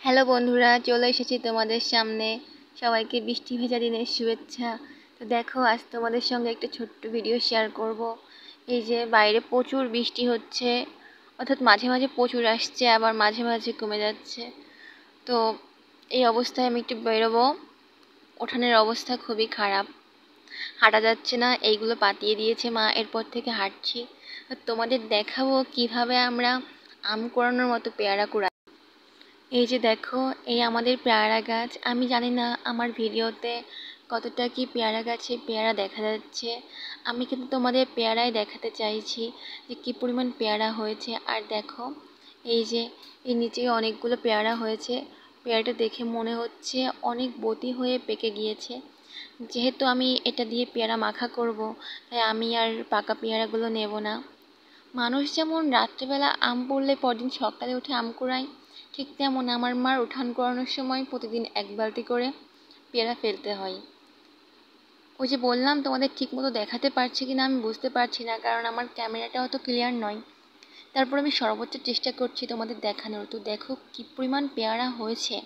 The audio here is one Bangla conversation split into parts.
হ্যালো বন্ধুরা, চলে এসেছি তোমাদের সামনে। সবাইকে বৃষ্টি ভেজা দিনের শুভেচ্ছা। তো দেখো, আজ তোমাদের সঙ্গে একটা ছোট্ট ভিডিও শেয়ার করব। এই যে বাইরে প্রচুর বৃষ্টি হচ্ছে, অর্থাৎ মাঝে মাঝে প্রচুর আসছে, আবার মাঝে মাঝে কমে যাচ্ছে। তো এই অবস্থায় আমি একটু বেরোবো। উঠানের অবস্থা খুবই খারাপ, হাঁটা যাচ্ছে না, এইগুলো পাতিয়ে দিয়েছে মা, এরপর থেকে হাঁটছি। তো তোমাদের দেখাবো কিভাবে আমরা আম কুড়ানোর মতো পেয়ারা কুড়াই। এই যে দেখো, এই আমাদের পেয়ারা গাছ। আমি জানি না আমার ভিডিওতে কতটা কি পেয়ারা গাছে পেয়ারা দেখা যাচ্ছে। আমি কিন্তু তোমাদের পেয়ারাই দেখাতে চাইছি যে কী পরিমাণ পেয়ারা হয়েছে। আর দেখো, এই যে এই নিচে অনেকগুলো পেয়ারা হয়েছে। পেয়ারাটা দেখে মনে হচ্ছে অনেক বতি হয়ে পেকে গিয়েছে। যেহেতু আমি এটা দিয়ে পেয়ারা মাখা করব, তাই আমি আর পাকা পেয়ারাগুলো নেব না। মানুষ যেমন রাত্রেবেলা আম পড়লে পরদিন সকালে উঠে আম কুড়ায়, ঠিক তেমন আমার মার উঠান করানোর সময় প্রতিদিন এক বালতি করে পেয়ারা ফেলতে হয়। ওই যে বললাম, তোমাদের ঠিক মতো দেখাতে পারছি কি না আমি বুঝতে পারছি না, কারণ আমার ক্যামেরাটা অত ক্লিয়ার নয়। তারপর আমি সর্বোচ্চ চেষ্টা করছি তোমাদের দেখানোর। তো দেখো কী পরিমাণ পেয়ারা হয়েছে।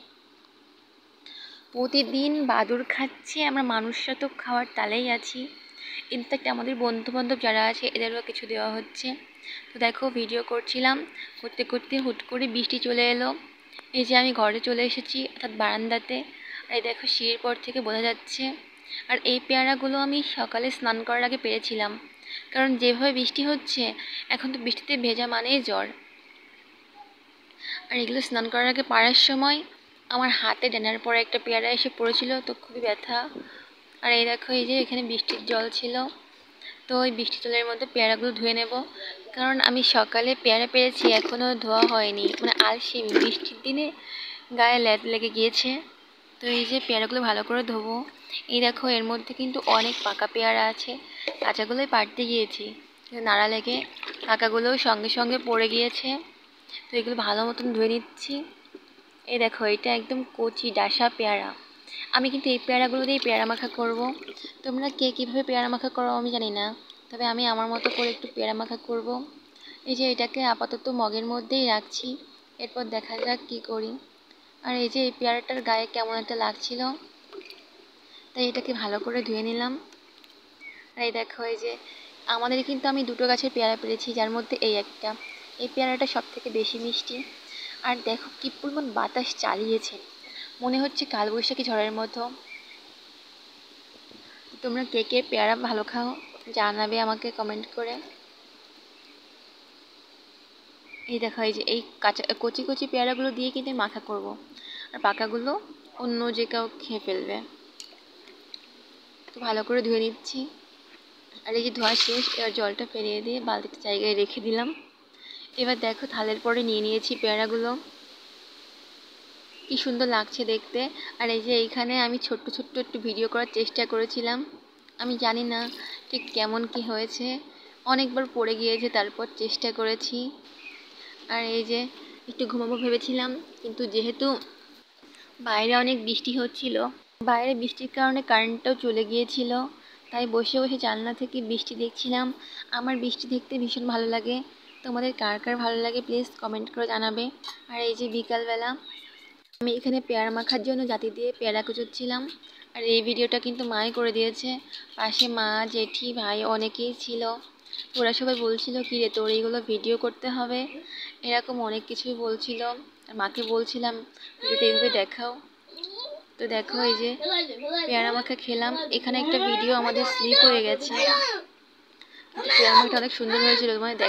প্রতিদিন বাদুড় খাচ্ছে, আমরা মানুষরা তো খাওয়ার তালেই আছি। ইনফ্যাক্ট আমাদের বন্ধুবান্ধব যারা আছে এদেরও কিছু দেওয়া হচ্ছে। তো দেখো, ভিডিও করছিলাম, করতে করতে হুট করে বৃষ্টি চলে এলো। এই যে আমি ঘরে চলে এসেছি, অর্থাৎ বারান্দাতে। আর এই দেখো, সিঁড়ির পর থেকে বোঝা যাচ্ছে। আর এই পেয়ারাগুলো আমি সকালে স্নান করার আগে পেরেছিলাম, কারণ যেভাবে বৃষ্টি হচ্ছে এখন তো বৃষ্টিতে ভেজা মানেই জ্বর। আর এগুলো স্নান করার আগে পাড়ার সময় আমার হাতে ডানার পরে একটা পেয়ারা এসে পড়েছিল, তো খুবই ব্যথা। আর এই দেখো, এই যে এখানে বৃষ্টির জল ছিল, তো ওই বৃষ্টির জলের মধ্যে পেয়ারাগুলো ধুয়ে নেব। কারণ আমি সকালে পেয়ারা পেরেছি, এখনও ধোয়া হয়নি, মানে আলসেমি, বৃষ্টির দিনে গায়ে ল্যাদ লেগে গিয়েছে। তো এই যে পেয়ারাগুলো ভালো করে ধোবো। এই দেখো, এর মধ্যে কিন্তু অনেক পাকা পেয়ারা আছে, কাঁচাগুলোই পাড়তে গিয়েছি, নাড়া লেগে পাকাগুলোও সঙ্গে সঙ্গে পড়ে গিয়েছে। তো এগুলো ভালো মতন ধুয়ে নিচ্ছি। এই দেখো, এটা একদম কচি ডাসা পেয়ারা। আমি কিন্তু এই পেয়ারাগুলো দিয়ে পেয়ারা মাখা করব। তোমরা কে কীভাবে পেয়ারা মাখা করো আমি জানি না, তবে আমি আমার মতো করে একটু পেয়ারা মাখা করব। এই যে এটাকে আপাতত মগের মধ্যেই রাখছি, এরপর দেখা যাক কী করি। আর এই যে এই পেয়ারাটার গায়ে কেমন একটা লাগছিল, তাই এটাকে ভালো করে ধুয়ে নিলাম। আর এই দেখো, এই যে আমাদের কিন্তু আমি দুটো গাছের পেয়ারা পেরেছি, যার মধ্যে এই একটা, এই পেয়ারাটা সব থেকে বেশি মিষ্টি। আর দেখো কী পরিমাণ বাতাস চালিয়েছে, মনে হচ্ছে কালবৈশাখী ঝড়ের মতো। তোমরা কে কে পেয়ারা ভালো খাও জানাবে আমাকে কমেন্ট করে। এই দেখো, এই যে এই কাঁচা কচি কচি পেয়ারাগুলো দিয়ে কিন্তু মাখা করব, আর পাকাগুলো অন্য যে কেউ খেয়ে ফেলবে। তো ভালো করে ধুয়ে নিচ্ছি। আর এই যে ধোয়া শেষ, এবার জলটা ফেলিয়ে দিয়ে বালতিটা জায়গায় রেখে দিলাম। এবার দেখো, থালের পরে নিয়ে নিয়েছি পেয়ারাগুলো, কি সুন্দর লাগছে দেখতে। আর এই যে এইখানে আমি ছোট্ট ছোট্ট একটু ভিডিও করার চেষ্টা করেছিলাম, আমি জানি না ঠিক কেমন কি হয়েছে, অনেকবার পড়ে গিয়েছে, তারপর চেষ্টা করেছি। আর এই যে একটু ঘুমাবো ভেবেছিলাম, কিন্তু যেহেতু বাইরে অনেক বৃষ্টি হচ্ছিল, বাইরে বৃষ্টির কারণে কারেন্টটাও চলে গিয়েছিল, তাই বসে বসে জানলা থেকে বৃষ্টি দেখছিলাম। আমার বৃষ্টি দেখতে ভীষণ ভালো লাগে। তোমাদের কার কার ভালো লাগে প্লিজ কমেন্ট করে জানাবে। আর এই যে বিকালবেলা আমি এখানে পেয়ারা মাখার জন্য জাতি দিয়ে পেয়ারা কুচোচ্ছিলাম। আর এই ভিডিওটা কিন্তু মাই করে দিয়েছে, পাশে মা, জেঠি, ভাই অনেকেই ছিল। ওরা সবাই বলছিল, কী রে তোর এইগুলো ভিডিও করতে হবে, এরকম অনেক কিছুই বলছিল। আর মাকে বলছিলাম ভিডিওটা এইভাবে দেখাও। তো দেখো, এই যে পেয়ারা মাখা খেলাম। এখানে একটা ভিডিও আমাদের স্লিপ হয়ে গেছে, পেয়ারা মাখাটা অনেক সুন্দর হয়েছিল, তোমায় দেখ।